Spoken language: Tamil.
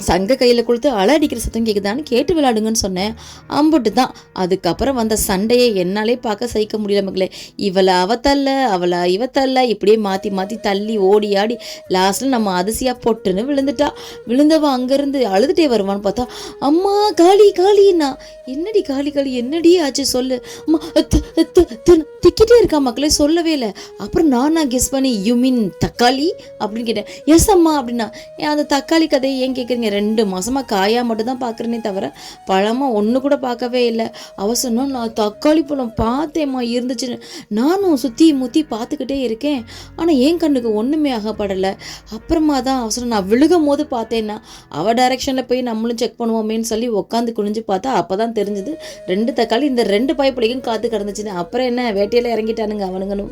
சங்க கையில் கொடுத்து அலை அடிக்கிற சத்தம் கேட்குதான்னு கேட்டு விளையாடுங்கன்னு சொன்னேன். அம்புட்டு தான். அதுக்கப்புறம் வந்த சண்டையை என்னாலே பார்க்க சகிக்க முடியல மக்களே. இவளை அவத்தல்ல, அவளை இவத்தல்ல, இப்படியே மாற்றி மாற்றி தள்ளி ஓடி ஆடி லாஸ்ட்டில் நம்ம அதிசயாக பொட்டுன்னு விழுந்துட்டா. விழுந்தவ அங்கேருந்து அழுதுகிட்டே வருவான்னு பார்த்தா, அம்மா காளி காளின்னா, என்னடி காளி காளி என்னடி ஆச்சு சொல்லு. அம்மா திக்கிட்டே இருக்கா மக்களே, சொல்லவே இல்லை. அப்புறம் நான் கெஸ் பண்ணி யூ மீன் தக்காளி அப்படின்னு கேட்டேன். எஸ் அம்மா அப்படின்னா. அந்த தக்காளி கதையை ஏன் கேட்குறீங்க? 2 மாதமாக காயாக மட்டும் தான் பார்க்குறேனே தவிர பழமாக ஒன்று கூட பார்க்கவே இல்லை. அவசரம் நான் தக்காளி பழம் பார்த்தேம்மா இருந்துச்சுன்னு நானும் சுற்றி முற்றி பார்த்துக்கிட்டே இருக்கேன். ஆனால் என் கண்ணுக்கு ஒன்றுமே ஆகப்படலை. அப்புறமா தான் அவசரம் நான் விழுகும் போது பார்த்தேன்னா அவள் டைரெக்ஷனில் போய் நம்மளும் செக் பண்ணுவோமேன்னு சொல்லி உட்காந்து குனிஞ்சு பார்த்தா அப்போ தான் தெரிஞ்சுது 2 தக்காளி இந்த 2 பைப்பிளையும் காத்து கிடந்துச்சுன்னு. அப்புறம் என்ன வேட்டையில் இறங்கிட்டானுங்க அவனுங்களும்.